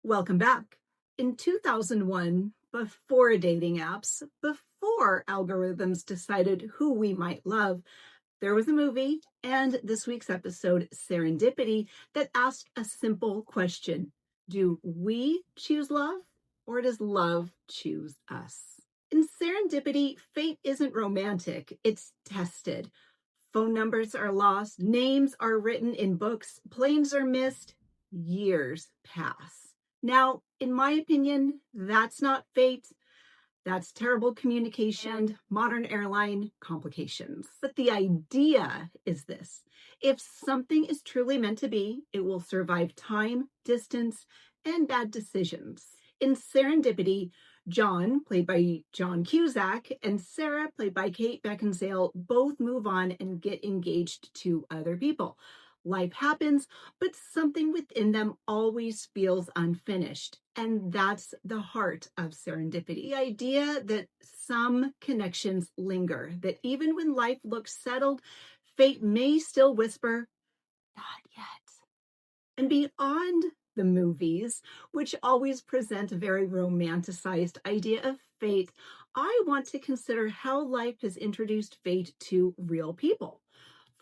Welcome back. In 2001, before dating apps, before algorithms decided who we might love, there was a movie and this week's episode, Serendipity, that asked a simple question. Do we choose love or does love choose us? In Serendipity, fate isn't romantic, it's tested. Phone numbers are lost, names are written in books, planes are missed, years pass. Now, in my opinion, that's not fate. That's terrible communication, modern airline complications. But the idea is this. If something is truly meant to be, it will survive time, distance, and bad decisions. In Serendipity, John, played by John Cusack, and Sarah, played by Kate Beckinsale, both move on and get engaged to other people. Life happens, but something within them always feels unfinished. And that's the heart of serendipity. The idea that some connections linger, that even when life looks settled, fate may still whisper, not yet. And beyond the movies, which always present a very romanticized idea of fate, I want to consider how life has introduced fate to real people.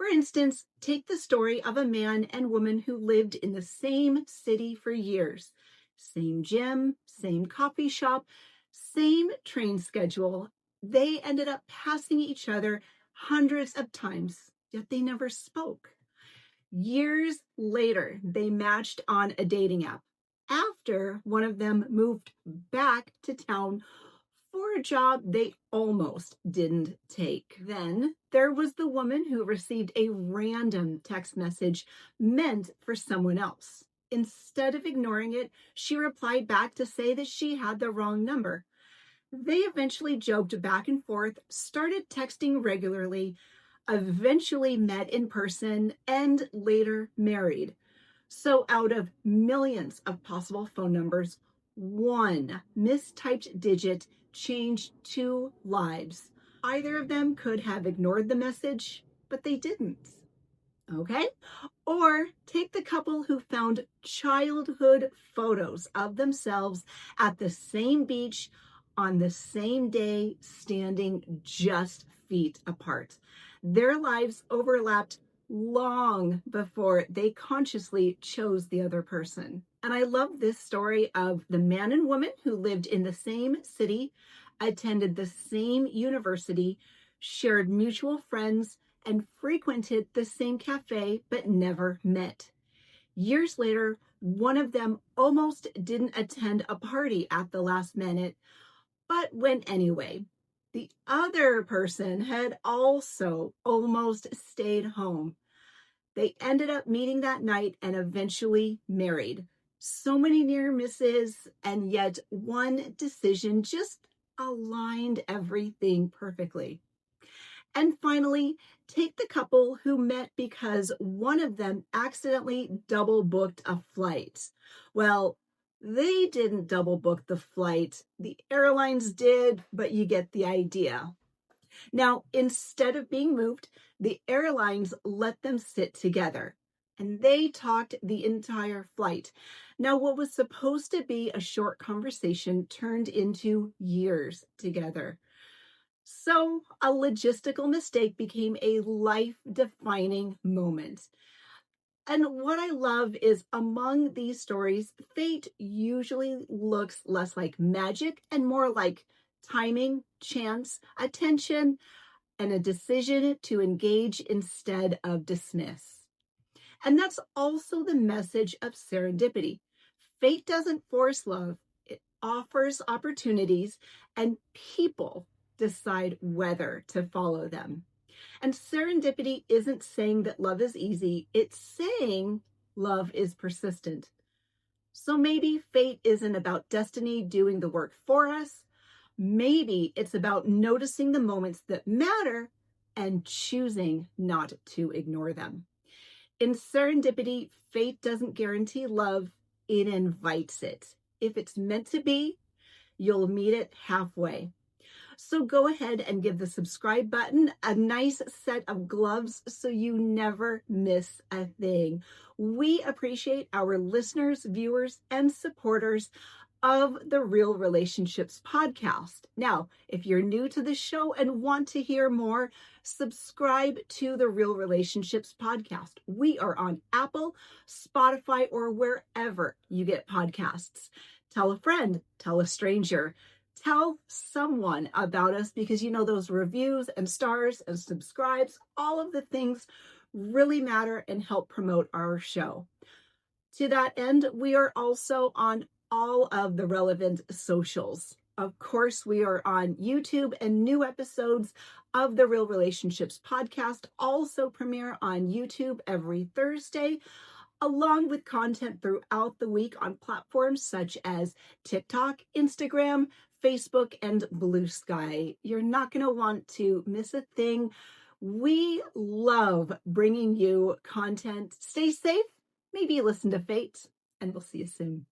For instance, take the story of a man and woman who lived in the same city for years. Same gym, same coffee shop, same train schedule. They ended up passing each other hundreds of times, yet they never spoke. Years later, they matched on a dating app after one of them moved back to town for a job they almost didn't take. Then there was the woman who received a random text message meant for someone else. Instead of ignoring it, she replied back to say that she had the wrong number. They eventually joked back and forth, started texting regularly, eventually met in person, and later married. So out of millions of possible phone numbers, one mistyped digit changed two lives. Either of them could have ignored the message, but they didn't. Okay? Or take the couple who found childhood photos of themselves at the same beach on the same day, standing just feet apart. Their lives overlapped long before they consciously chose the other person. And I love this story of the man and woman who lived in the same city, attended the same university, shared mutual friends, and frequented the same cafe but never met. Years later, one of them almost didn't attend a party at the last minute, but went anyway. The other person had also almost stayed home. They ended up meeting that night and eventually married. So many near misses, and yet one decision just aligned everything perfectly. And finally, take the couple who met because one of them accidentally double booked a flight. Well, they didn't double book the flight. The airlines did, but you get the idea. Now, instead of being moved, the airlines let them sit together and they talked the entire flight. Now, what was supposed to be a short conversation turned into years together. So, a logistical mistake became a life-defining moment. And what I love is among these stories, fate usually looks less like magic and more like timing, chance, attention, and a decision to engage instead of dismiss. And that's also the message of serendipity. Fate doesn't force love, it offers opportunities, and people decide whether to follow them. And serendipity isn't saying that love is easy, it's saying love is persistent. So maybe fate isn't about destiny doing the work for us. Maybe it's about noticing the moments that matter and choosing not to ignore them. In serendipity, fate doesn't guarantee love, it invites it. If it's meant to be, you'll meet it halfway. So go ahead and give the subscribe button a nice set of gloves so you never miss a thing. We appreciate our listeners, viewers, and supporters of the Real Relationships podcast. Now, if you're new to the show and want to hear more, subscribe to the Real Relationships podcast. We are on Apple, Spotify, or wherever you get podcasts. Tell a friend, tell a stranger, tell someone about us, because those reviews and stars and subscribes, all of the things really matter and help promote our show. To that end, we are also on all of the relevant socials. Of course, we are on YouTube, and new episodes of the Real Relationships podcast also premiere on YouTube every Thursday, along with content throughout the week on platforms such as TikTok, Instagram, Facebook, and Blue Sky. You're not going to want to miss a thing. We love bringing you content. Stay safe. Maybe listen to Fate, and we'll see you soon.